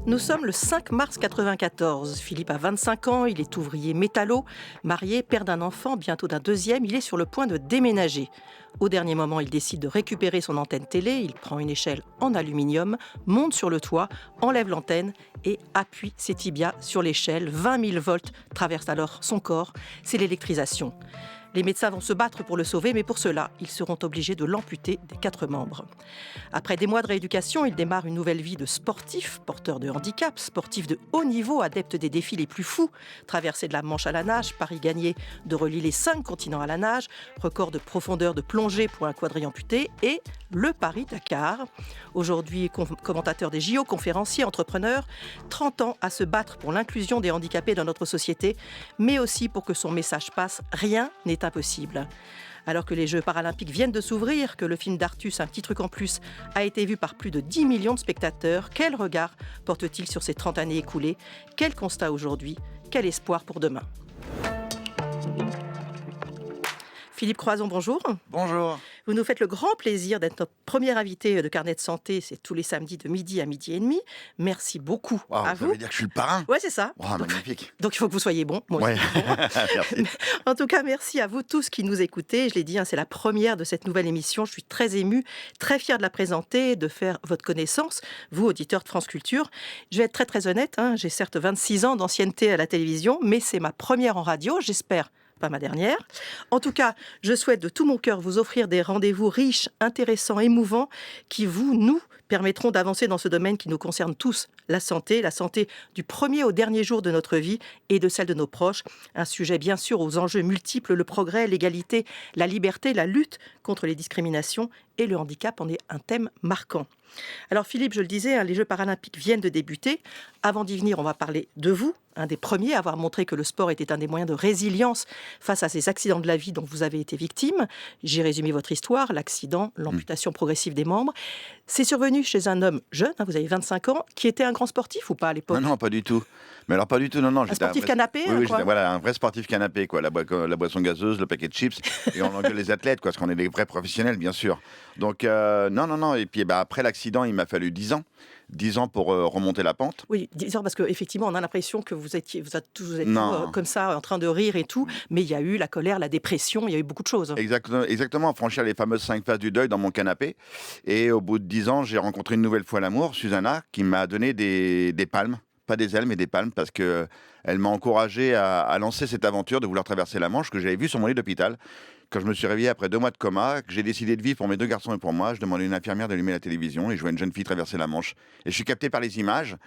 Nous sommes le 5 mars 1994. Philippe a 25 ans, il est ouvrier métallo, marié, père d'un enfant, bientôt d'un deuxième. Il est sur le point de déménager. Au dernier moment, il décide de récupérer son antenne télé. Il prend une échelle en aluminium, monte sur le toit, enlève l'antenne et appuie ses tibias sur l'échelle. 20 000 volts traversent alors son corps. C'est l'électrisation. Les médecins vont se battre pour le sauver, mais pour cela, ils seront obligés de l'amputer des 4 membres. Après des mois de rééducation, il démarre une nouvelle vie de sportif, porteur de handicap, sportif de haut niveau, adepte des défis les plus fous. Traversée de la Manche à la nage, Paris gagné de relier les 5 continents à la nage, record de profondeur de plongée pour un quadri-amputé et le Paris-Dakar. Aujourd'hui, commentateur des JO, conférencier, entrepreneur, 30 ans à se battre pour l'inclusion des handicapés dans notre société, mais aussi pour que son message passe. Rien n'est impossible. Alors que les Jeux paralympiques viennent de s'ouvrir, que le film d'Artus, Un petit truc en plus, a été vu par plus de 10 millions de spectateurs, quel regard porte-t-il sur ces 30 années écoulées? Quel constat aujourd'hui? Quel espoir pour demain? Philippe Croizon, bonjour. Bonjour. Vous nous faites le grand plaisir d'être notre premier invité de Carnet de Santé. C'est tous les samedis de midi à midi et demi. Merci beaucoup à vous. Ça veut dire que je suis le parrain? Oui, c'est ça. Magnifique. Donc, il faut que vous soyez bon. Moi aussi. Merci. En tout cas, merci à vous tous qui nous écoutez. Je l'ai dit, c'est la première de cette nouvelle émission. Je suis très émue, très fière de la présenter, de faire votre connaissance, vous, auditeurs de France Culture. Je vais être très, très honnête. J'ai certes 26 ans d'ancienneté à la télévision, mais c'est ma première en radio. J'espère pas ma dernière. En tout cas, je souhaite de tout mon cœur vous offrir des rendez-vous riches, intéressants, émouvants, qui nous permettront d'avancer dans ce domaine qui nous concerne tous, la santé du premier au dernier jour de notre vie et de celle de nos proches. Un sujet bien sûr aux enjeux multiples, le progrès, l'égalité, la liberté, la lutte contre les discriminations et le handicap en est un thème marquant. Alors Philippe, je le disais, les Jeux paralympiques viennent de débuter. Avant d'y venir, on va parler de vous, un des premiers à avoir montré que le sport était un des moyens de résilience face à ces accidents de la vie dont vous avez été victime. J'ai résumé votre histoire, l'accident, l'amputation progressive des membres. C'est survenu chez un homme jeune, vous avez 25 ans, qui était un grand sportif ou pas à l'époque? Non, pas du tout. Mais alors pas du tout, non. Un sportif canapé? Oui, j'étais un vrai sportif canapé, quoi. La boisson gazeuse, le paquet de chips, et on engueule les athlètes, quoi, parce qu'on est des vrais professionnels, bien sûr. Donc, non. Et puis, après l'accident, il m'a fallu 10 ans. 10 ans pour remonter la pente. Oui, 10 ans, parce qu'effectivement, on a l'impression que vous êtes tous comme ça, en train de rire et tout, mais il y a eu la colère, la dépression, il y a eu beaucoup de choses. Exactement, franchir les fameuses 5 phases du deuil dans mon canapé. Et au bout de 10 ans, j'ai rencontré une nouvelle fois l'amour, Susanna, qui m'a donné des palmes. Pas des ailes, mais des palmes, parce qu'elle m'a encouragé à lancer cette aventure de vouloir traverser la Manche, que j'avais vue sur mon lit d'hôpital. Quand je me suis réveillé après 2 mois de coma, que j'ai décidé de vivre pour mes 2 garçons et pour moi, je demandais à une infirmière d'allumer la télévision et je vois une jeune fille traverser la Manche. Et je suis capté par les images.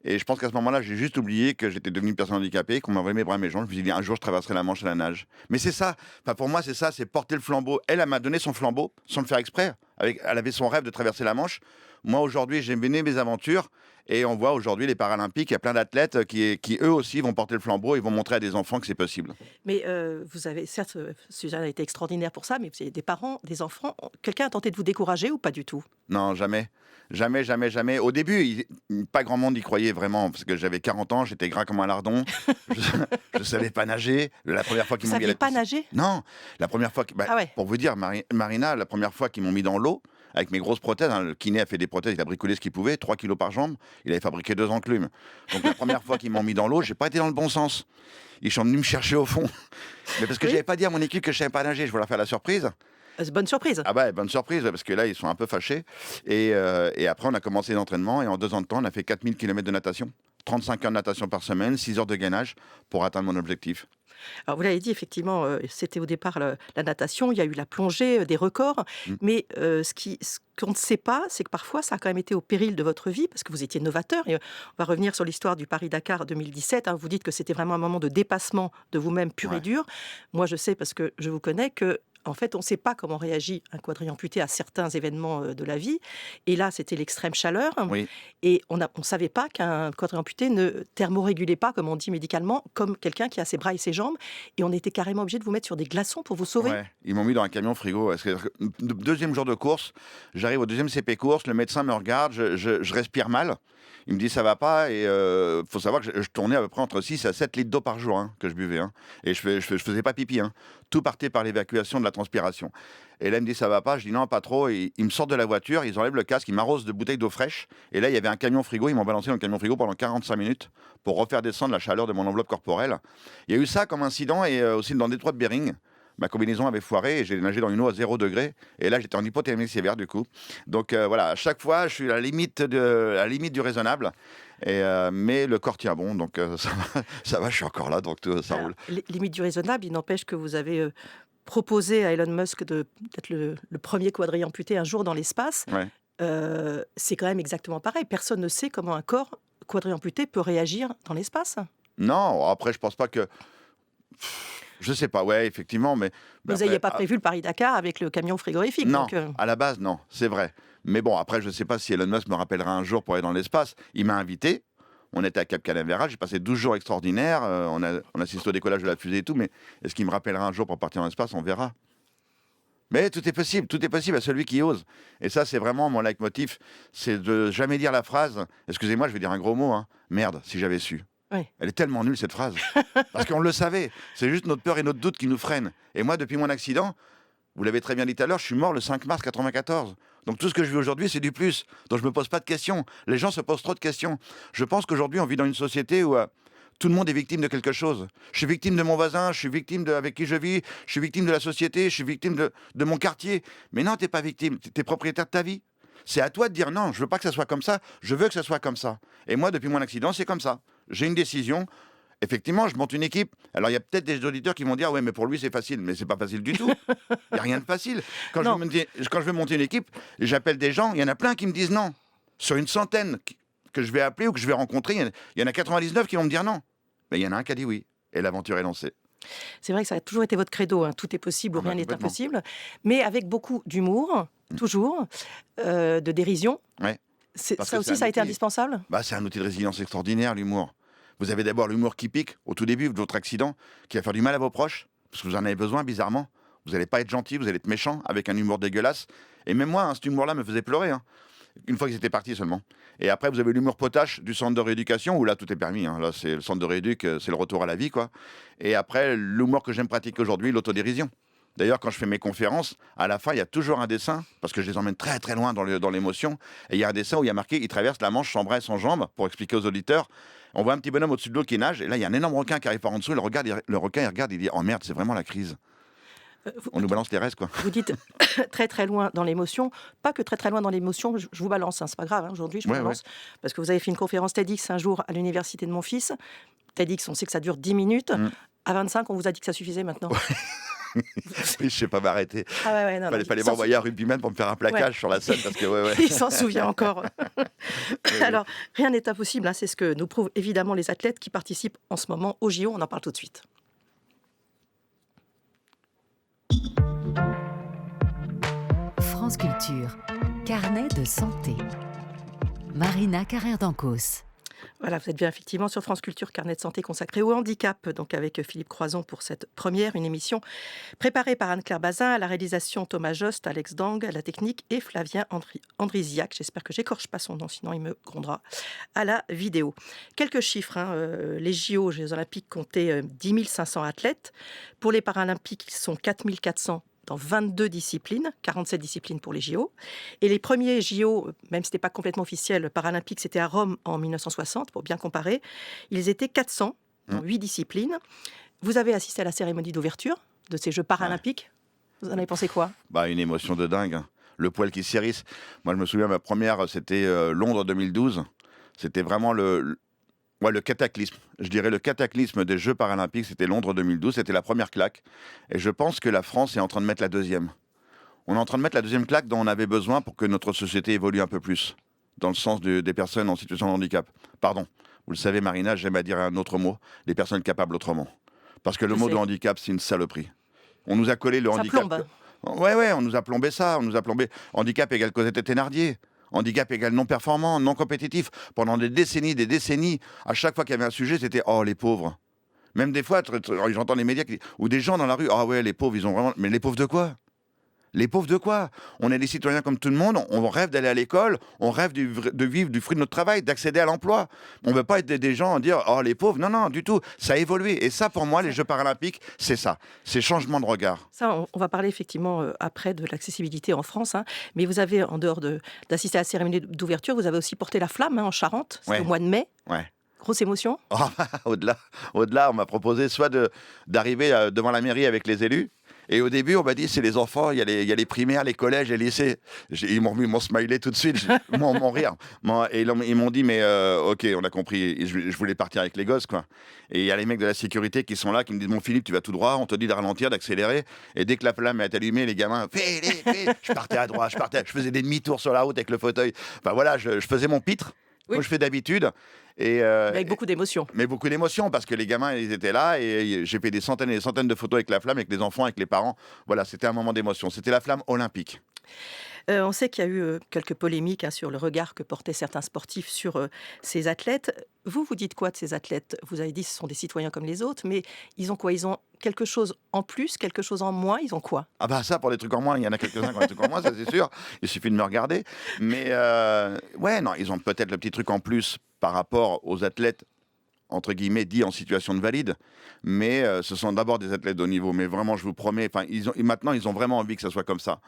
Et je pense qu'à ce moment-là, j'ai juste oublié que j'étais devenu une personne handicapée, qu'on m'envoyait mes bras et mes jambes. Je me suis dit, un jour, je traverserai la Manche à la nage. Mais c'est ça. Pour moi, c'est ça, c'est porter le flambeau. Elle m'a donné son flambeau, sans le faire exprès. Elle avait son rêve de traverser la Manche. Moi, aujourd'hui, j'ai mené mes aventures. Et on voit aujourd'hui les Paralympiques, il y a plein d'athlètes qui eux aussi vont porter le flambeau et vont montrer à des enfants que c'est possible. Mais vous avez, certes, Suzanne a été extraordinaire pour ça, mais vous avez des parents, des enfants. Quelqu'un a tenté de vous décourager ou pas du tout? Non, jamais. Jamais. Au début, pas grand monde y croyait vraiment, parce que j'avais 40 ans, j'étais gras comme un lardon, je savais pas nager. La première fois qu'ils m'ont mis à la piscine... Vous saviez pas nager? Non, la première fois... Pour vous dire, Marina, la première fois qu'ils m'ont mis dans l'eau, avec mes grosses prothèses, le kiné a fait des prothèses, il a bricolé ce qu'il pouvait, 3 kilos par jambe, il avait fabriqué 2 enclumes. Donc la première fois qu'ils m'ont mis dans l'eau, j'ai pas été dans le bon sens. Ils sont venus me chercher au fond. Mais parce que j'avais pas dit à mon équipe que je savais pas nager, je voulais leur faire la surprise. Bonne surprise. Bonne surprise, parce que là, ils sont un peu fâchés. Et après, on a commencé les entraînements, et en 2 ans de temps, on a fait 4000 km de natation. 35 heures de natation par semaine, 6 heures de gainage pour atteindre mon objectif. Alors vous l'avez dit, effectivement, c'était au départ la natation, il y a eu la plongée, des records, mais ce qu'on ne sait pas, c'est que parfois ça a quand même été au péril de votre vie, parce que vous étiez novateur, et on va revenir sur l'histoire du Paris-Dakar 2017, vous dites que c'était vraiment un moment de dépassement de vous-même pur et dur. Moi je sais, parce que je vous connais, que en fait, on ne sait pas comment réagit un quadri-amputé à certains événements de la vie. Et là, c'était l'extrême chaleur. Oui. Et on ne savait pas qu'un quadri-amputé ne thermorégulait pas, comme on dit médicalement, comme quelqu'un qui a ses bras et ses jambes. Et on était carrément obligé de vous mettre sur des glaçons pour vous sauver. Ouais. Ils m'ont mis dans un camion frigo. Deuxième jour de course, j'arrive au deuxième CP course, le médecin me regarde, je respire mal. Il me dit ça va pas et faut savoir que je tournais à peu près entre 6 à 7 litres d'eau par jour que je buvais. Et je faisais pas pipi. Tout partait par l'évacuation de la transpiration. Et là, il me dit ça va pas. Je dis non, pas trop. Et ils me sortent de la voiture, ils enlèvent le casque, ils m'arrosent de bouteilles d'eau fraîche. Et là, il y avait un camion frigo. Ils m'ont balancé dans le camion frigo pendant 45 minutes pour refaire descendre la chaleur de mon enveloppe corporelle. Il y a eu ça comme incident et aussi dans le détroit de Bering. Ma combinaison avait foiré et j'ai nagé dans une eau à 0 degré. Et là, j'étais en hypothermie sévère du coup. Donc voilà, à chaque fois, je suis à la limite du raisonnable. Mais le corps tient bon, donc ça va, je suis encore là, donc ça roule. Limite du raisonnable, il n'empêche que vous avez proposé à Elon Musk d'être le premier quadri-amputé un jour dans l'espace. Ouais. C'est quand même exactement pareil. Personne ne sait comment un corps quadri-amputé peut réagir dans l'espace. Non, après, je pense pas que... Je sais pas, ouais, effectivement, mais... Vous n'aviez pas prévu le Paris-Dakar avec le camion frigorifique. Non, donc, à la base, non, c'est vrai. Mais bon, après, je ne sais pas si Elon Musk me rappellera un jour pour aller dans l'espace. Il m'a invité. On était à Cap Canaveral. J'ai passé 12 jours extraordinaires. On assiste au décollage de la fusée et tout. Mais est-ce qu'il me rappellera un jour pour partir dans l'espace? On verra. Mais tout est possible. Tout est possible à celui qui ose. Et ça, c'est vraiment mon leitmotiv. C'est de jamais dire la phrase. Excusez-moi, je vais dire un gros mot. Merde, si j'avais su. Oui. Elle est tellement nulle, cette phrase. Parce qu'on le savait. C'est juste notre peur et notre doute qui nous freinent. Et moi, depuis mon accident, vous l'avez très bien dit tout à l'heure, je suis mort le 5 mars 94. Donc tout ce que je vis aujourd'hui, c'est du plus. Donc je ne me pose pas de questions. Les gens se posent trop de questions. Je pense qu'aujourd'hui, on vit dans une société où tout le monde est victime de quelque chose. Je suis victime de mon voisin, je suis victime avec qui je vis, je suis victime de la société, je suis victime de mon quartier. Mais non, tu n'es pas victime, tu es propriétaire de ta vie. C'est à toi de dire non, je veux pas que ça soit comme ça, je veux que ça soit comme ça. Et moi, depuis mon accident, c'est comme ça. J'ai une décision. Effectivement, je monte une équipe. Alors, il y a peut-être des auditeurs qui vont dire ouais, mais pour lui, c'est facile. Mais c'est pas facile du tout. Il n'y a rien de facile. Quand je veux monter une équipe, j'appelle des gens. Il y en a plein qui me disent non. Sur une centaine que je vais appeler ou que je vais rencontrer, il y en a 99 qui vont me dire non. Mais il y en a un qui a dit oui. Et l'aventure est lancée. C'est vrai que ça a toujours été votre credo. Tout est possible ou rien n'est impossible. Mais avec beaucoup d'humour, toujours, de dérision. Ouais. Ça aussi, ça a été indispensable. C'est un outil de résilience extraordinaire, l'humour. Vous avez d'abord l'humour qui pique au tout début de votre accident, qui va faire du mal à vos proches, parce que vous en avez besoin, bizarrement. Vous n'allez pas être gentil, vous allez être méchant, avec un humour dégueulasse. Et même moi, cet humour-là me faisait pleurer, une fois qu'ils étaient partis seulement. Et après, vous avez l'humour potache du centre de rééducation, où là, tout est permis. Là, c'est le centre de rééduc, c'est le retour à la vie, quoi. Et après, l'humour que j'aime pratiquer aujourd'hui, l'autodérision. D'ailleurs, quand je fais mes conférences, à la fin, il y a toujours un dessin, parce que je les emmène très très loin dans l'émotion. Et il y a un dessin où il y a marqué « Il traverse la Manche sans bras et sans jambes », pour expliquer aux auditeurs. On voit un petit bonhomme au-dessus de l'eau qui nage, et là, il y a un énorme requin qui arrive par en dessous. Le requin, il regarde, il dit « Oh merde, c'est vraiment la crise ». On nous balance les restes, quoi. Vous dites très très loin dans l'émotion. Pas que très très loin dans l'émotion, je vous balance, c'est pas grave, aujourd'hui je vous balance. Parce que vous avez fait une conférence TEDx un jour à l'université de mon fils. TEDx, on sait que ça dure 10 minutes. À 25, on vous a dit que ça suffisait maintenant. Oui, je sais pas m'arrêter. Fallait m'envoyer un rugbyman pour me faire un plaquage sur la scène parce que Il s'en souvient encore. Alors, rien n'est impossible, c'est ce que nous prouvent évidemment les athlètes qui participent en ce moment au JO. On en parle tout de suite. France Culture, carnet de santé. Marina Carrère-Dancos. Voilà, vous êtes bien effectivement sur France Culture, carnet de santé consacré au handicap, donc avec Philippe Croison pour cette première, une émission préparée par Anne-Claire Bazin, à la réalisation Thomas Jost, Alex Dang, à la technique et Flavien Andrisiac. J'espère que j'écorche pas son nom, sinon il me grondera, à la vidéo. Quelques chiffres, les JO, Jeux Olympiques, comptaient 10 500 athlètes. Pour les Paralympiques, ils sont 4 400 dans 22 disciplines, 47 disciplines pour les JO. Et les premiers JO, même si ce n'était pas complètement officiel, paralympiques, c'était à Rome en 1960, pour bien comparer. Ils étaient 400 dans 8 disciplines. Vous avez assisté à la cérémonie d'ouverture de ces Jeux paralympiques. Vous en avez pensé quoi ? Une émotion de dingue. Le poil qui s'hérisse. Moi, je me souviens, ma première, c'était Londres 2012. C'était vraiment le cataclysme. Je dirais le cataclysme des Jeux paralympiques, c'était Londres 2012, c'était la première claque. Et je pense que la France est en train de mettre la deuxième. On est en train de mettre la deuxième claque dont on avait besoin pour que notre société évolue un peu plus, dans le sens des personnes en situation de handicap. Pardon, vous le savez Marina, j'aime à dire un autre mot, les personnes capables autrement. Parce que le mot de handicap, c'est une saloperie. On nous a collé le handicap. Plombe. Ouais, on nous a plombé ça, on nous a plombé. Handicap égale Cosette et Thénardier. Handicap égale non performant, non compétitif. Pendant des décennies, à chaque fois qu'il y avait un sujet, c'était « Oh, les pauvres ». Même des fois, j'entends les médias ou des gens dans la rue « Ah ouais, les pauvres, ils ont vraiment… » Mais les pauvres de quoi ? Les pauvres de quoi? On est des citoyens comme tout le monde, on rêve d'aller à l'école, on rêve de vivre du fruit de notre travail, d'accéder à l'emploi. On ne veut pas être des gens à dire « Oh, les pauvres ». Non, non, du tout. Ça a évolué. Et ça, pour moi, les Jeux paralympiques, c'est ça. C'est changement de regard. Ça, on va parler effectivement après de l'accessibilité en France. Hein. Mais vous avez, en dehors d'assister à la cérémonie d'ouverture, vous avez aussi porté la flamme en Charente, c'était au mois de mai. Ouais. Grosse émotion? Au-delà, on m'a proposé soit d'arriver devant la mairie avec les élus. Et au début, on m'a dit, c'est les enfants, il y a les primaires, les collèges, les lycées. Ils m'ont smilé tout de suite, mon rire. Et ils m'ont dit, mais ok, on a compris, je voulais partir avec les gosses, quoi. Et il y a les mecs de la sécurité qui sont là, qui me disent, mon Philippe, tu vas tout droit, on te dit de ralentir, d'accélérer. Et dès que la flamme est allumée, les gamins, fais. Je partais à droite, je faisais des demi-tours sur la route avec le fauteuil. Enfin voilà, je faisais mon pitre, comme je fais d'habitude. Avec beaucoup d'émotions. Mais beaucoup d'émotions, parce que les gamins, ils étaient là, et j'ai fait des centaines et des centaines de photos avec la flamme, avec les enfants, avec les parents. Voilà, c'était un moment d'émotion. C'était la flamme olympique. On sait qu'il y a eu quelques polémiques sur le regard que portaient certains sportifs sur ces athlètes. Vous dites quoi de ces athlètes? Vous avez dit que ce sont des citoyens comme les autres, mais ils ont quoi? Ils ont quelque chose en plus, quelque chose en moins? Ils ont quoi? Ah bah ça, pour des trucs en moins, il y en a quelques-uns qui ont des trucs en moins, ça c'est sûr. Il suffit de me regarder. Mais ouais, non, ils ont peut-être le petit truc en plus par rapport aux athlètes, entre guillemets, dits en situation de valide. Mais ce sont d'abord des athlètes de haut niveau. Mais vraiment, je vous promets, maintenant, ils ont vraiment envie que ça soit comme ça.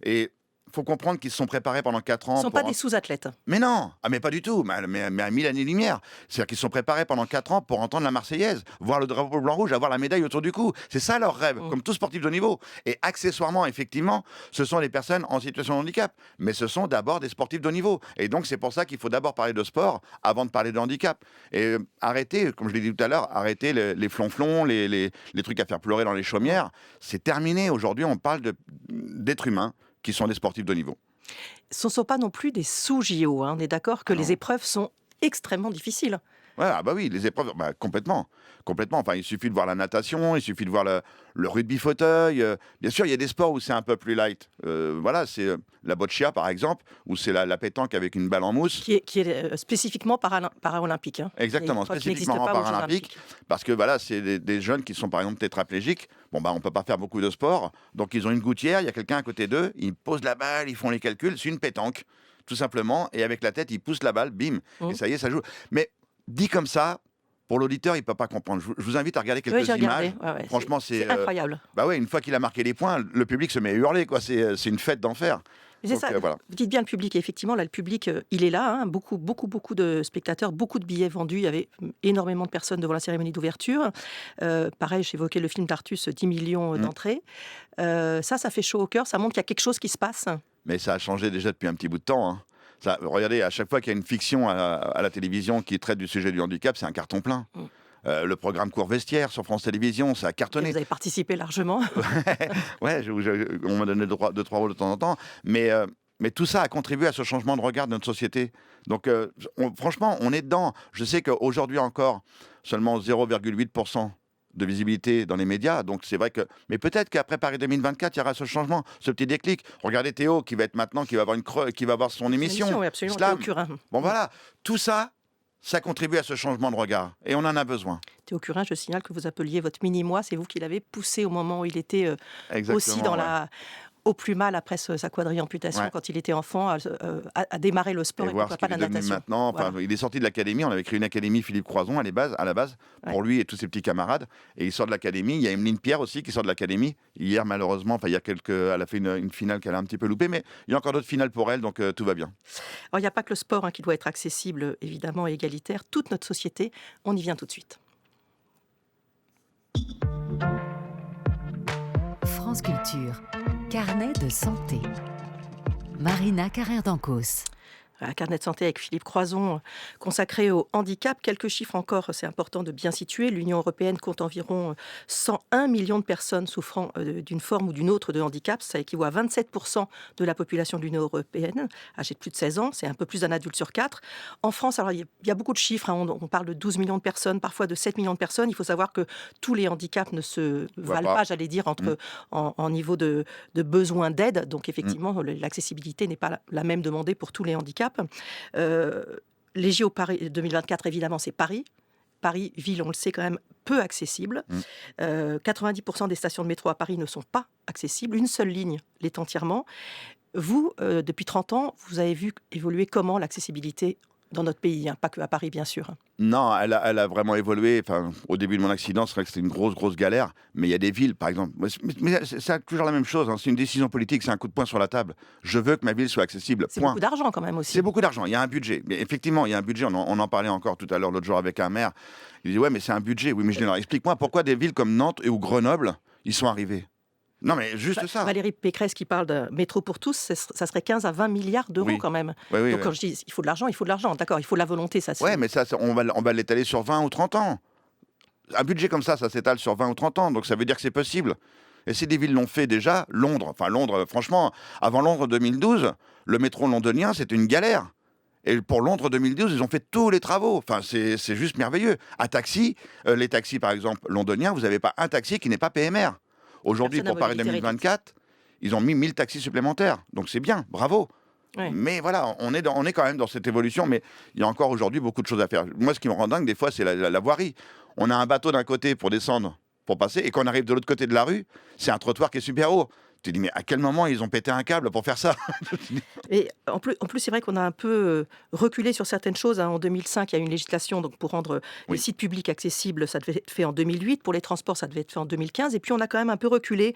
Et il faut comprendre qu'ils se sont préparés pendant 4 ans. Ce ne sont pas des sous-athlètes. Mais non, mais pas du tout, mais à 1000 années-lumière. C'est-à-dire qu'ils se sont préparés pendant 4 ans pour entendre la Marseillaise, voir le drapeau blanc-rouge, avoir la médaille autour du cou. C'est ça leur rêve, comme tout sportif de haut niveau. Et accessoirement, effectivement, ce sont les personnes en situation de handicap. Mais ce sont d'abord des sportifs de haut niveau. Et donc, c'est pour ça qu'il faut d'abord parler de sport avant de parler de handicap. Et arrêter, comme je l'ai dit tout à l'heure, arrêter les flonflons, les trucs à faire pleurer dans les chaumières. C'est terminé. Aujourd'hui, on parle d'êtres humains qui sont des sportifs de haut niveau. Ce ne sont pas non plus des sous-JO. Hein. On est d'accord que les épreuves sont extrêmement difficiles. Ouais, bah oui, les épreuves, complètement. Enfin, il suffit de voir la natation, il suffit de voir le rugby fauteuil. Bien sûr, il y a des sports où c'est un peu plus light. Voilà, c'est la boccia, par exemple, où c'est la pétanque avec une balle en mousse. Qui est spécifiquement paralympique. Hein. Exactement, spécifiquement paralympique. Parce que voilà, c'est des jeunes qui sont, par exemple, tétraplégiques. Bon, on ne peut pas faire beaucoup de sport. Donc, ils ont une gouttière, il y a quelqu'un à côté d'eux, ils posent la balle, ils font les calculs. C'est une pétanque, tout simplement. Et avec la tête, ils poussent la balle, bim. Et ça y est, ça joue. Mais dit comme ça, pour l'auditeur, il ne peut pas comprendre. Je vous invite à regarder quelques images. Ouais, franchement, c'est incroyable. Une fois qu'il a marqué les points, le public se met à hurler, quoi. C'est une fête d'enfer. C'est ça. Voilà. Vous dites bien le public. Et effectivement, là, le public, il est là. Hein. Beaucoup de spectateurs, beaucoup de billets vendus. Il y avait énormément de personnes devant la cérémonie d'ouverture. Pareil, j'évoquais le film d'Artus, 10 millions d'entrées. Ça fait chaud au cœur. Ça montre qu'il y a quelque chose qui se passe. Mais ça a changé déjà depuis un petit bout de temps. Hein. Regardez, à chaque fois qu'il y a une fiction à la télévision qui traite du sujet du handicap, c'est un carton plein. Le programme Cours Vestiaire sur France Télévisions, ça a cartonné. Et vous avez participé largement. Ouais, on m'a donné 2-3 rôles de temps en temps. Mais tout ça a contribué à ce changement de regard de notre société. Donc, franchement, on est dedans. Je sais qu'aujourd'hui encore, seulement 0,8% de visibilité dans les médias. Donc, c'est vrai que... Mais peut-être qu'après Paris 2024, il y aura ce changement, ce petit déclic. Regardez Théo, qui va être maintenant, qui va avoir son émission. Oui, absolument. Slam. Théo Curin. Bon, voilà. Tout ça, ça contribue à ce changement de regard. Et on en a besoin. Théo Curin, je signale que vous appeliez votre mini-moi. C'est vous qui l'avez poussé au moment où il était aussi dans au plus mal après sa quadri-amputation, quand il était enfant, à démarrer le sport et pourquoi pas la natation. Maintenant, voilà. Il est sorti de l'académie, on avait créé une académie Philippe Croison à la base, pour lui et tous ses petits camarades. Et il sort de l'académie. Il y a Emeline Pierre aussi qui sort de l'académie. Hier, malheureusement, elle a fait une finale qu'elle a un petit peu loupée, mais il y a encore d'autres finales pour elle, donc tout va bien. Alors, il n'y a pas que le sport qui doit être accessible, évidemment, et égalitaire. Toute notre société, on y vient tout de suite. France Culture. Carnet de santé. Marina Carrère-Dancos. Un carnet de santé avec Philippe Croison consacré au handicap. Quelques chiffres encore, c'est important de bien situer. L'Union européenne compte environ 101 millions de personnes souffrant d'une forme ou d'une autre de handicap. Ça équivaut à 27% de la population de l'Union européenne, âgée de plus de 16 ans. C'est un peu plus d'un adulte sur 4. En France, alors, il y a beaucoup de chiffres. Hein. On parle de 12 millions de personnes, parfois de 7 millions de personnes. Il faut savoir que tous les handicaps ne se valent pas, j'allais dire, en niveau de besoin d'aide. Donc, effectivement, l'accessibilité n'est pas la même demandée pour tous les handicaps. Les JO Paris 2024, évidemment, c'est Paris. Paris, ville, on le sait quand même, peu accessible. 90% des stations de métro à Paris ne sont pas accessibles. Une seule ligne l'est entièrement. Vous, depuis 30 ans, vous avez vu évoluer comment l'accessibilité dans notre pays, pas que à Paris, bien sûr. Non, elle a vraiment évolué. Enfin, au début de mon accident, c'est vrai que c'était une grosse galère. Mais il y a des villes, par exemple. Mais c'est toujours la même chose. C'est une décision politique, c'est un coup de poing sur la table. Je veux que ma ville soit accessible. C'est Point. beaucoup d'argent quand même aussi. C'est beaucoup d'argent. Il y a un budget. Mais effectivement, il y a un budget. On en parlait encore tout à l'heure, l'autre jour, avec un maire. Il dit ouais, mais c'est un budget. Oui, mais je dis alors, explique-moi pourquoi des villes comme Nantes ou Grenoble, ils sont arrivés. Non, mais juste ça. Valérie Pécresse qui parle de métro pour tous, ça serait 15 à 20 milliards d'euros quand même. Oui, donc quand je dis il faut de l'argent, d'accord, il faut de la volonté, ça c'est... Ouais, mais ça, on va l'étaler sur 20 ou 30 ans. Un budget comme ça s'étale sur 20 ou 30 ans, donc ça veut dire que c'est possible. Et si des villes l'ont fait déjà, Londres, franchement, avant Londres 2012, le métro londonien, c'était une galère. Et pour Londres 2012, ils ont fait tous les travaux. Enfin, c'est juste merveilleux. Un taxi, les taxis par exemple londoniens, vous n'avez pas un taxi qui n'est pas PMR. Aujourd'hui, pour Paris 2024, ils ont mis 1000 taxis supplémentaires. Donc c'est bien, bravo. Ouais. Mais voilà, on est quand même dans cette évolution, mais il y a encore aujourd'hui beaucoup de choses à faire. Moi, ce qui me rend dingue, des fois, c'est la voirie. On a un bateau d'un côté pour descendre, pour passer, et quand on arrive de l'autre côté de la rue, c'est un trottoir qui est super haut. Tu te dis, mais à quel moment ils ont pété un câble pour faire ça? Et en plus, c'est vrai qu'on a un peu reculé sur certaines choses. En 2005, il y a eu une législation donc, pour rendre les sites publics accessibles. Ça devait être fait en 2008. Pour les transports, ça devait être fait en 2015. Et puis, on a quand même un peu reculé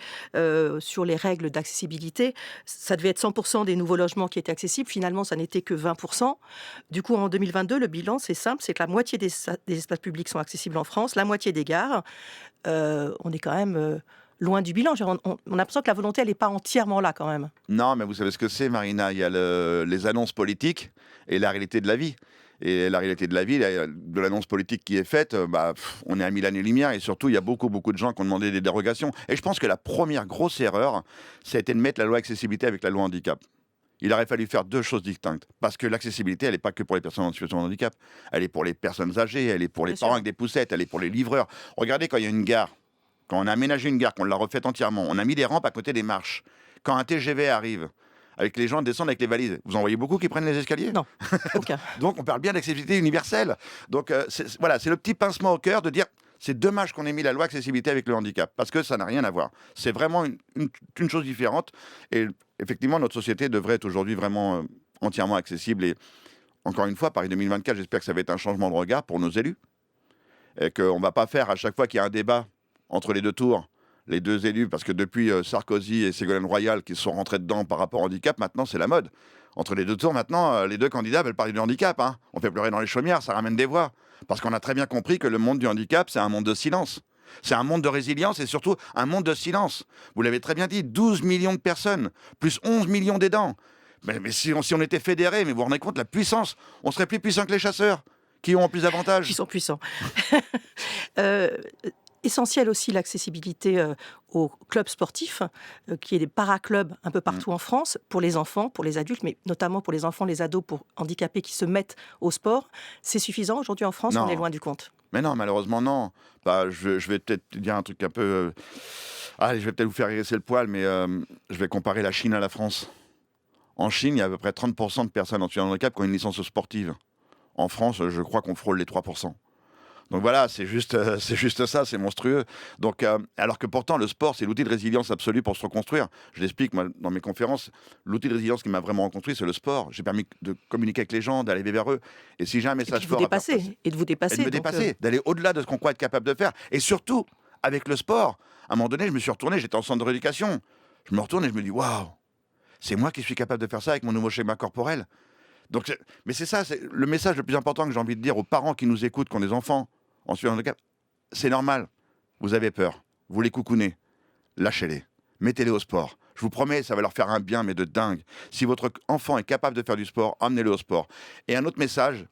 sur les règles d'accessibilité. Ça devait être 100% des nouveaux logements qui étaient accessibles. Finalement, ça n'était que 20%. Du coup, en 2022, le bilan, c'est simple. C'est que la moitié des espaces publics sont accessibles en France, la moitié des gares. On est quand même... loin du bilan. On a l'impression que la volonté, elle n'est pas entièrement là quand même. Non, mais vous savez ce que c'est, Marina. Il y a les annonces politiques et la réalité de la vie. Et la réalité de la vie, de l'annonce politique qui est faite, on est à 1000 années-lumière. Et surtout, il y a beaucoup de gens qui ont demandé des dérogations. Et je pense que la première grosse erreur, ça a été de mettre la loi accessibilité avec la loi handicap. Il aurait fallu faire deux choses distinctes. Parce que l'accessibilité, elle n'est pas que pour les personnes en situation de handicap. Elle est pour les personnes âgées, elle est pour les parents avec des poussettes, elle est pour les livreurs. Regardez quand il y a une gare. Quand on a aménagé une gare, qu'on l'a refaite entièrement, on a mis des rampes à côté des marches. Quand un TGV arrive, avec les gens descendent avec les valises, vous en voyez beaucoup qui prennent les escaliers? Non, aucun. Donc on parle bien d'accessibilité universelle. Donc c'est le petit pincement au cœur de dire, c'est dommage qu'on ait mis la loi accessibilité avec le handicap, parce que ça n'a rien à voir. C'est vraiment une chose différente. Et effectivement, notre société devrait être aujourd'hui vraiment entièrement accessible. Et encore une fois, Paris 2024, j'espère que ça va être un changement de regard pour nos élus. Et qu'on ne va pas faire à chaque fois qu'il y a un débat entre les deux tours, les deux élus, parce que depuis Sarkozy et Ségolène Royal qui sont rentrés dedans par rapport au handicap, maintenant c'est la mode. Entre les deux tours, maintenant, les deux candidats veulent parler du handicap. On fait pleurer dans les chaumières, ça ramène des voix. Parce qu'on a très bien compris que le monde du handicap, c'est un monde de silence. C'est un monde de résilience et surtout un monde de silence. Vous l'avez très bien dit, 12 millions de personnes, plus 11 millions d'aidants. Mais si on était fédérés, mais vous vous rendez compte, la puissance, on serait plus puissants que les chasseurs, qui ont plus d'avantages. Qui sont puissants. Essentiel aussi l'accessibilité aux clubs sportifs, qui est des paraclubs un peu partout en France, pour les enfants, pour les adultes, mais notamment pour les enfants, les ados, pour handicapés qui se mettent au sport. C'est suffisant aujourd'hui en France? Non. On est loin du compte. Mais non, malheureusement non. Je vais peut-être dire un truc un peu... Allez, je vais peut-être vous faire hérisser le poil, mais je vais comparer la Chine à la France. En Chine, il y a à peu près 30% de personnes en situation de handicap qui ont une licence sportive. En France, je crois qu'on frôle les 3%. Donc voilà, c'est juste ça, c'est monstrueux. Donc, alors que pourtant, le sport, c'est l'outil de résilience absolue pour se reconstruire. Je l'explique, moi, dans mes conférences, l'outil de résilience qui m'a vraiment reconstruit, c'est le sport. J'ai permis de communiquer avec les gens, d'aller vers eux. Et si j'ai un message fort... Et de vous dépasser. D'aller au-delà de ce qu'on croit être capable de faire. Et surtout, avec le sport, à un moment donné, je me suis retourné, j'étais en centre de rééducation. Je me retourne et je me dis, waouh, c'est moi qui suis capable de faire ça avec mon nouveau schéma corporel. Donc, mais c'est ça, c'est le message le plus important que j'ai envie de dire aux parents qui nous écoutent, qui ont des enfants en situation de handicap. C'est normal, vous avez peur, vous les coucounez, lâchez-les, mettez-les au sport. Je vous promets, ça va leur faire un bien, mais de dingue. Si votre enfant est capable de faire du sport, emmenez-le au sport. Et un autre message,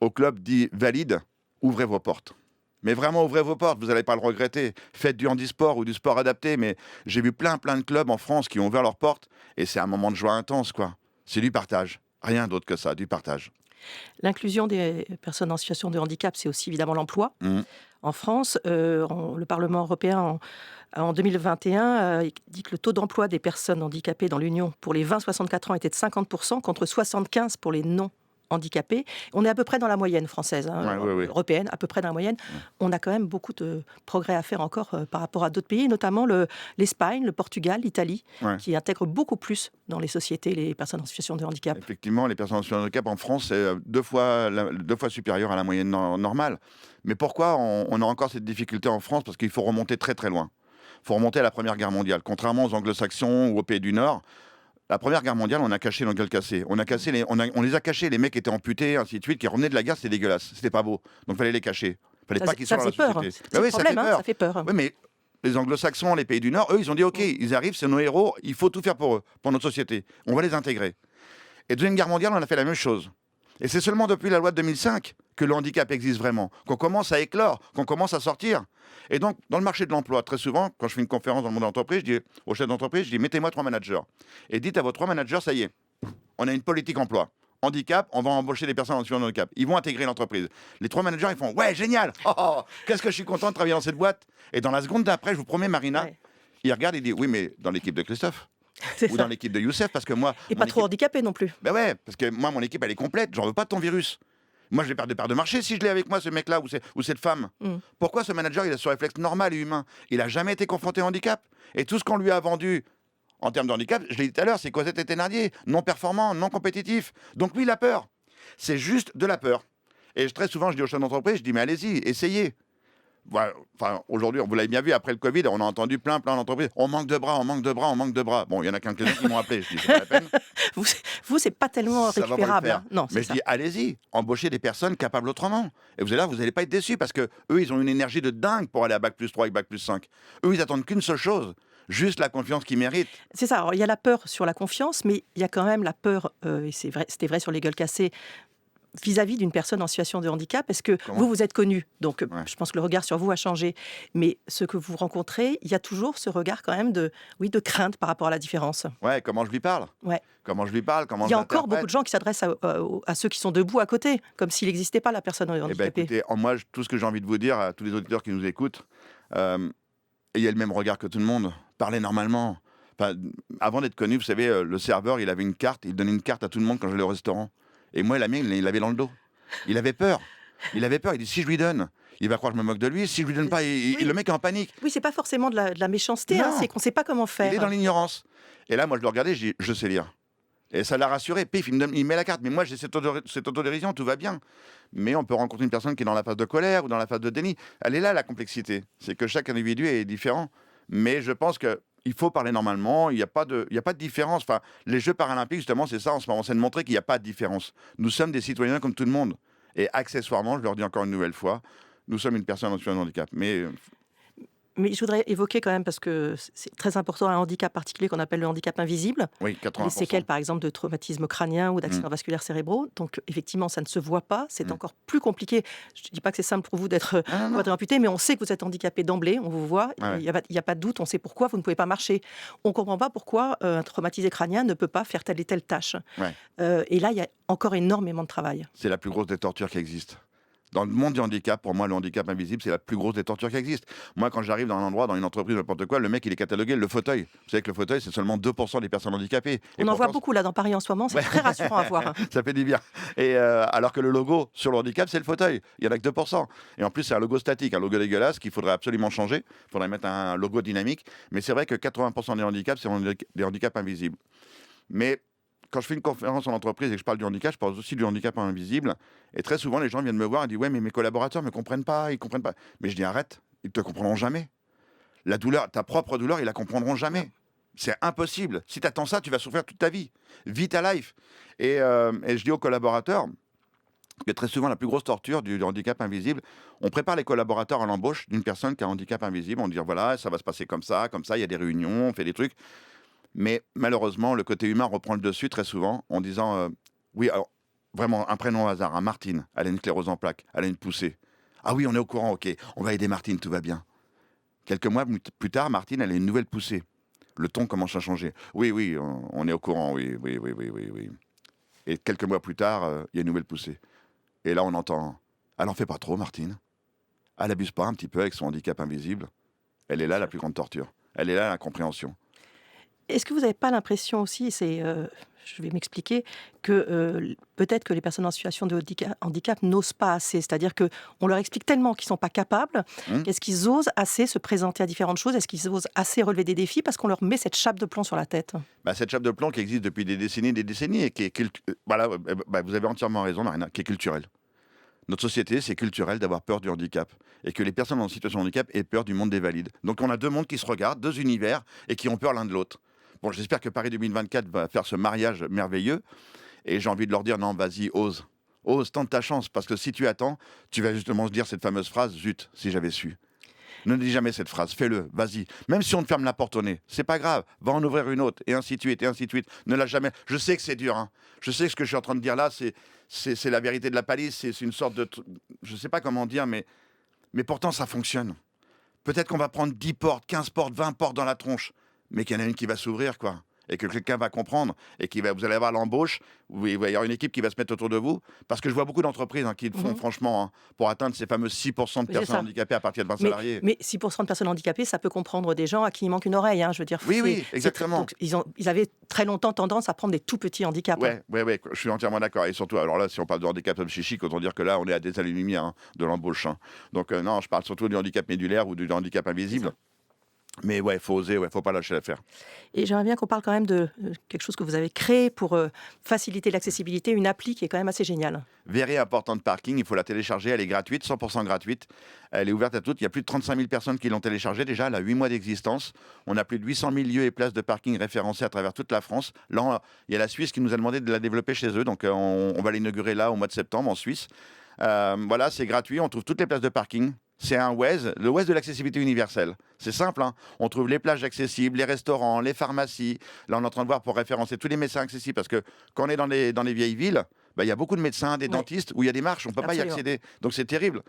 au club dit valide, ouvrez vos portes. Mais vraiment, ouvrez vos portes, vous n'allez pas le regretter. Faites du handisport ou du sport adapté, mais j'ai vu plein de clubs en France qui ont ouvert leurs portes, et c'est un moment de joie intense, quoi. C'est du partage, rien d'autre que ça, du partage. L'inclusion des personnes en situation de handicap, c'est aussi évidemment l'emploi. En France, le Parlement européen, en 2021, dit que le taux d'emploi des personnes handicapées dans l'Union pour les 20-64 ans était de 50% contre 75% pour les non handicapés. On est à peu près dans la moyenne française, européenne, à peu près dans la moyenne. On a quand même beaucoup de progrès à faire encore par rapport à d'autres pays, notamment l'Espagne, le Portugal, l'Italie, qui intègrent beaucoup plus dans les sociétés les personnes en situation de handicap. Effectivement, les personnes en situation de handicap en France, c'est deux fois supérieur à la moyenne normale. Mais pourquoi on a encore cette difficulté en France? Parce qu'il faut remonter très très loin. Il faut remonter à la Première Guerre mondiale. Contrairement aux Anglo-Saxons ou aux pays du Nord, la Première Guerre mondiale, on a caché l'engueule cassée. On les a cachés, les mecs étaient amputés, ainsi de suite, qui revenaient de la guerre, c'était dégueulasse. C'était pas beau. Donc il fallait les cacher. Il fallait pas qu'ils soient dans la société. Ça fait peur. Oui, mais les Anglo-Saxons, les pays du Nord, eux, ils ont dit OK, ils arrivent, c'est nos héros, il faut tout faire pour eux, pour notre société. On va les intégrer. Et Deuxième Guerre mondiale, on a fait la même chose. Et c'est seulement depuis la loi de 2005 que le handicap existe vraiment, qu'on commence à éclore, qu'on commence à sortir. Et donc, dans le marché de l'emploi, très souvent, quand je fais une conférence dans le monde de l'entreprise, je dis aux chefs d'entreprise, je dis mettez-moi 3 managers. Et dites à vos 3 managers, ça y est, on a une politique emploi. Handicap, on va embaucher des personnes en situation de handicap. Ils vont intégrer l'entreprise. Les 3 managers, ils font ouais, génial. Qu'est-ce que je suis content de travailler dans cette boîte. Et dans la seconde d'après, je vous promets, Marina, il regarde et dit oui, mais dans l'équipe de Christophe. Ou dans l'équipe de Youssef, parce que moi... Et pas trop handicapé non plus. Ben ouais, parce que moi, mon équipe, elle est complète. J'en veux pas de ton virus. Moi, je vais perdre des parts de marché si je l'ai avec moi, ce mec-là ou cette femme. Pourquoi ce manager, il a ce réflexe normal et humain? Il a jamais été confronté au handicap. Et tout ce qu'on lui a vendu en termes de handicap, je l'ai dit tout à l'heure, c'est Cosette et Thénardier. Non performant, non compétitif. Donc oui, il a peur. C'est juste de la peur. Et très souvent, je dis aux chefs d'entreprise, je dis, mais allez-y, essayez. Voilà, enfin, aujourd'hui, vous l'avez bien vu, après le Covid, on a entendu plein d'entreprises. On manque de bras, on manque de bras, on manque de bras. Bon, il y en a quelques-uns qui m'ont appelé. Je dis, c'est pas la peine. Vous, c'est pas tellement Ça récupérable. Hein. Non, mais je dis, allez-y, embauchez des personnes capables autrement. Et vous allez là, vous n'allez pas être déçus parce que eux, ils ont une énergie de dingue pour aller à Bac plus 3 et Bac plus 5. Eux, ils attendent qu'une seule chose, juste la confiance qu'ils méritent. C'est ça. Alors, il y a la peur sur la confiance, mais il y a quand même la peur, et c'est vrai, c'était vrai sur les gueules cassées, vis-à-vis d'une personne en situation de handicap, parce que vous êtes connu, donc je pense que le regard sur vous a changé, mais ce que vous rencontrez, il y a toujours ce regard quand même de crainte par rapport à la différence. Ouais, comment je lui parle. Comment je lui parle, comment il y a encore beaucoup de gens qui s'adressent à ceux qui sont debout à côté, comme s'il n'existait pas la personne handicapée. Écoutez, moi, tout ce que j'ai envie de vous dire à tous les auditeurs qui nous écoutent, ayez le même regard que tout le monde, parlez normalement. Enfin, avant d'être connu, vous savez, le serveur, il avait une carte, il donnait une carte à tout le monde quand j'allais au restaurant. Et moi, la mienne, il l'avait dans le dos. Il avait peur. Il dit, si je lui donne, il va croire que je me moque de lui. Si je lui donne pas, le mec est en panique. Oui, c'est pas forcément de la méchanceté, c'est qu'on sait pas comment faire. Il est dans l'ignorance. Et là, moi, je le regardais, je dis, je sais lire. Et ça l'a rassuré. Pif, il met la carte. Mais moi, j'ai cette autodérision, tout va bien. Mais on peut rencontrer une personne qui est dans la phase de colère ou dans la phase de déni. Elle est là, la complexité. C'est que chaque individu est différent. Mais je pense que il faut parler normalement, il n'y a pas de différence. Enfin, les Jeux paralympiques, justement, c'est ça en ce moment, c'est de montrer qu'il n'y a pas de différence. Nous sommes des citoyens comme tout le monde. Et accessoirement, je leur dis encore une nouvelle fois, nous sommes une personne en situation de handicap. Mais je voudrais évoquer quand même, parce que c'est très important, un handicap particulier qu'on appelle le handicap invisible. Oui, 80%. Les séquelles, par exemple, de traumatisme crânien ou d'accidents vasculaires cérébraux. Donc, effectivement, ça ne se voit pas. C'est encore plus compliqué. Je ne dis pas que c'est simple pour vous d'être amputé, mais on sait que vous êtes handicapé d'emblée. On vous voit. Il n'y a pas de doute. On sait pourquoi vous ne pouvez pas marcher. On ne comprend pas pourquoi un traumatisé crânien ne peut pas faire telle et telle tâche. Et là, il y a encore énormément de travail. C'est la plus grosse des tortures qui existent. Dans le monde du handicap, pour moi, le handicap invisible, c'est la plus grosse des tortures qui existent. Moi, quand j'arrive dans un endroit, dans une entreprise, n'importe quoi, le mec, il est catalogué, le fauteuil. Vous savez que le fauteuil, c'est seulement 2% des personnes handicapées. On en voit beaucoup là dans Paris en ce moment, c'est très rassurant à voir. Ça fait du bien. Et alors que le logo sur le handicap, c'est le fauteuil. Il n'y en a que 2%. Et en plus, c'est un logo statique, un logo dégueulasse qu'il faudrait absolument changer. Il faudrait mettre un logo dynamique. Mais c'est vrai que 80% des handicaps, c'est des handicaps invisibles. Mais quand je fais une conférence en entreprise et que je parle du handicap, je parle aussi du handicap invisible. Et très souvent, les gens viennent me voir et disent « Ouais, mais mes collaborateurs ne me comprennent pas, ils ne comprennent pas. » Mais je dis « Arrête, ils ne te comprendront jamais. La douleur, ta propre douleur, ils ne la comprendront jamais. C'est impossible. Si tu attends ça, tu vas souffrir toute ta vie. Vis ta life. » Et je dis aux collaborateurs que très souvent, la plus grosse torture du handicap invisible, on prépare les collaborateurs à l'embauche d'une personne qui a un handicap invisible. On dit « Voilà, ça va se passer comme ça, il y a des réunions, on fait des trucs. » Mais malheureusement, le côté humain reprend le dessus très souvent en disant oui, alors vraiment un prénom au hasard, Martine, elle a une sclérose en plaques, elle a une poussée. Ah oui, on est au courant, ok, on va aider Martine, tout va bien. Quelques mois plus tard, Martine, elle a une nouvelle poussée. Le ton commence à changer. Oui, on est au courant, oui. Et quelques mois plus tard, il y a une nouvelle poussée. Et là, on entend elle en fait pas trop, Martine. Elle abuse pas un petit peu avec son handicap invisible. Elle est là la plus grande torture. Elle est là l'incompréhension. Est-ce que vous n'avez pas l'impression aussi, je vais m'expliquer, que peut-être que les personnes en situation de handicap n'osent pas assez. C'est-à-dire qu'on leur explique tellement qu'ils ne sont pas capables. Est-ce qu'ils osent assez se présenter à différentes choses? Est-ce qu'ils osent assez relever des défis parce qu'on leur met cette chape de plomb sur la tête? Cette chape de plomb qui existe depuis des décennies et qui est vous avez entièrement raison, Marina, qui est culturelle. Notre société, c'est culturel d'avoir peur du handicap et que les personnes en situation de handicap aient peur du monde des valides. Donc on a deux mondes qui se regardent, deux univers et qui ont peur l'un de l'autre. Bon, j'espère que Paris 2024 va faire ce mariage merveilleux et j'ai envie de leur dire non, vas-y, ose. Ose, tente ta chance parce que si tu attends, tu vas justement se dire cette fameuse phrase, zut, si j'avais su. Ne dis jamais cette phrase, fais-le, vas-y. Même si on te ferme la porte au nez, c'est pas grave, va en ouvrir une autre, et ainsi de suite, et ainsi de suite. Ne lâche jamais. Je sais que c'est dur, hein. Je sais que ce que je suis en train de dire là, c'est la vérité de la palisse, c'est une sorte de... Je sais pas comment dire, mais pourtant ça fonctionne. Peut-être qu'on va prendre 10 portes, 15 portes, 20 portes dans la tronche, mais qu'il y en a une qui va s'ouvrir, quoi. Et que quelqu'un va comprendre, et vous allez avoir l'embauche, où il va y avoir une équipe qui va se mettre autour de vous. Parce que je vois beaucoup d'entreprises qui le font franchement pour atteindre ces fameux 6% de personnes handicapées à partir de 20 salariés. Mais 6% de personnes handicapées, ça peut comprendre des gens à qui il manque une oreille. Je veux dire, oui, exactement. Donc, ils avaient très longtemps tendance à prendre des tout petits handicaps. Ouais, je suis entièrement d'accord. Et surtout, alors là, si on parle de handicap psychique, autant dire que là, on est à des années-lumière de l'embauche. Donc non, je parle surtout du handicap médulaire ou du handicap invisible. Mais ouais, faut oser, faut pas lâcher l'affaire. Et j'aimerais bien qu'on parle quand même de quelque chose que vous avez créé pour faciliter l'accessibilité, une appli qui est quand même assez géniale. Very Important Parking, il faut la télécharger, elle est gratuite, 100% gratuite. Elle est ouverte à toutes, il y a plus de 35 000 personnes qui l'ont téléchargée déjà, elle a 8 mois d'existence. On a plus de 800 000 lieux et places de parking référencés à travers toute la France. Là, il y a la Suisse qui nous a demandé de la développer chez eux, donc on va l'inaugurer là au mois de septembre en Suisse. Voilà, c'est gratuit, on trouve toutes les places de parking. C'est un Waze, le Waze de l'accessibilité universelle. C'est simple, hein. On trouve les plages accessibles, les restaurants, les pharmacies. Là, on est en train de voir pour référencer tous les médecins accessibles parce que quand on est dans les vieilles villes, il y a beaucoup de médecins, des dentistes où il y a des marches, on ne peut pas y accéder. Donc c'est terrible.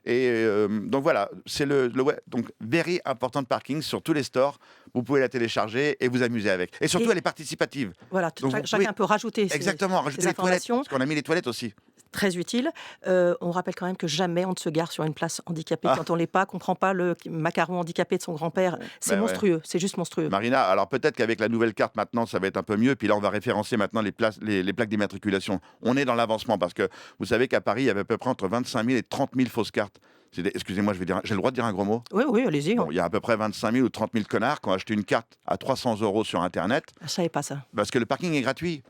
Et donc voilà, c'est donc Very Important Parking sur tous les stores. Vous pouvez la télécharger et vous amuser avec. Et surtout, elle est participative. Voilà, chacun peut rajouter exactement, rajouter les toilettes, parce qu'on a mis les toilettes aussi. Très utile. On rappelle quand même que jamais on ne se gare sur une place handicapée quand on l'est pas, qu'on ne prend pas le macaron handicapé de son grand-père. C'est monstrueux, c'est juste monstrueux. Marina, alors peut-être qu'avec la nouvelle carte maintenant, ça va être un peu mieux. Puis là, on va référencer maintenant les plaques d'immatriculation. On est dans l'avancement parce que vous savez qu'à Paris, il y avait à peu près entre 25 000 et 30 000 fausses cartes. Excusez-moi, j'ai le droit de dire un gros mot? Oui, allez-y. Bon, il y a à peu près 25 000 ou 30 000 connards qui ont acheté une carte à 300 € sur Internet. Je ne savais pas ça. Parce que le parking est gratuit.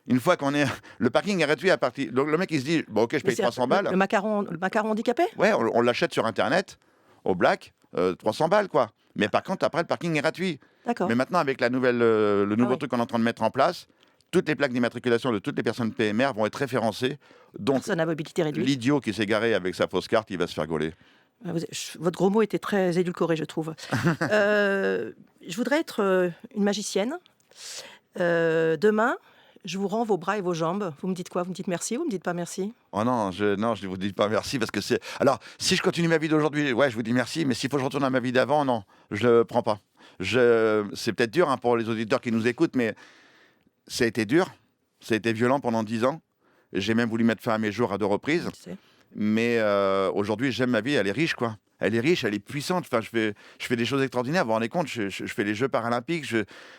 Une fois qu'on est... Le parking est gratuit à partir... Donc le mec, il se dit, bon, ok, je paye 300 balles. Le macaron handicapé? Ouais, on l'achète sur Internet, au black, 300 balles, quoi. Mais par contre, après, le parking est gratuit. D'accord. Mais maintenant, avec le nouveau truc qu'on est en train de mettre en place, toutes les plaques d'immatriculation de toutes les personnes PMR vont être référencées. Donc, personne à mobilité réduite. L'idiot qui s'est garé avec sa fausse carte, il va se faire gauler. Votre gros mot était très édulcoré, je trouve. Je voudrais être une magicienne. Demain, je vous rends vos bras et vos jambes. Vous me dites quoi? Vous me dites merci? Vous me dites pas merci? Oh non, je ne vous dis pas merci parce que c'est... Alors, si je continue ma vie d'aujourd'hui, ouais, je vous dis merci, mais s'il faut que je retourne à ma vie d'avant, non, je le prends pas. C'est peut-être dur pour les auditeurs qui nous écoutent, mais ça a été dur, ça a été violent pendant 10 ans. J'ai même voulu mettre fin à mes jours à 2 reprises. Mais aujourd'hui, j'aime ma vie, elle est riche, quoi. Elle est riche, elle est puissante. Enfin, je fais des choses extraordinaires. Vous vous rendez compte, je fais les Jeux paralympiques.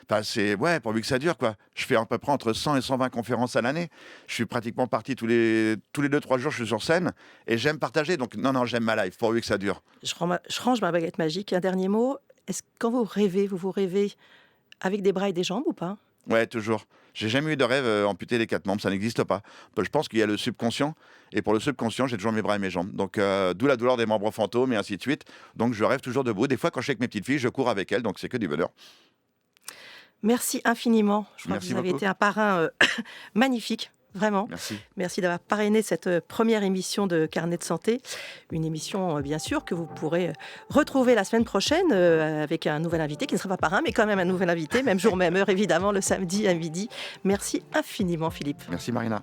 Pourvu que ça dure, quoi. Je fais à peu près entre 100 et 120 conférences à l'année. Je suis pratiquement parti tous les 2-3 jours, je suis sur scène. Et j'aime partager. Donc, non, j'aime ma life, pourvu que ça dure. Je range ma baguette magique. Un dernier mot. Est-ce que quand vous rêvez avec des bras et des jambes ou pas? Ouais, toujours. J'ai jamais eu de rêve amputé les 4 membres, ça n'existe pas. Je pense qu'il y a le subconscient, et pour le subconscient, j'ai toujours mes bras et mes jambes. Donc, d'où la douleur des membres fantômes, et ainsi de suite. Donc, je rêve toujours debout. Des fois, quand je suis avec mes petites filles, je cours avec elles, donc c'est que du bonheur. Merci infiniment. Je crois que vous avez été un parrain magnifique. Vraiment. Merci d'avoir parrainé cette première émission de Carnet de santé. Une émission, bien sûr, que vous pourrez retrouver la semaine prochaine avec un nouvel invité qui ne sera pas parrain, mais quand même un nouvel invité, même jour, même heure, évidemment, le samedi à midi. Merci infiniment, Philippe. Merci, Marina.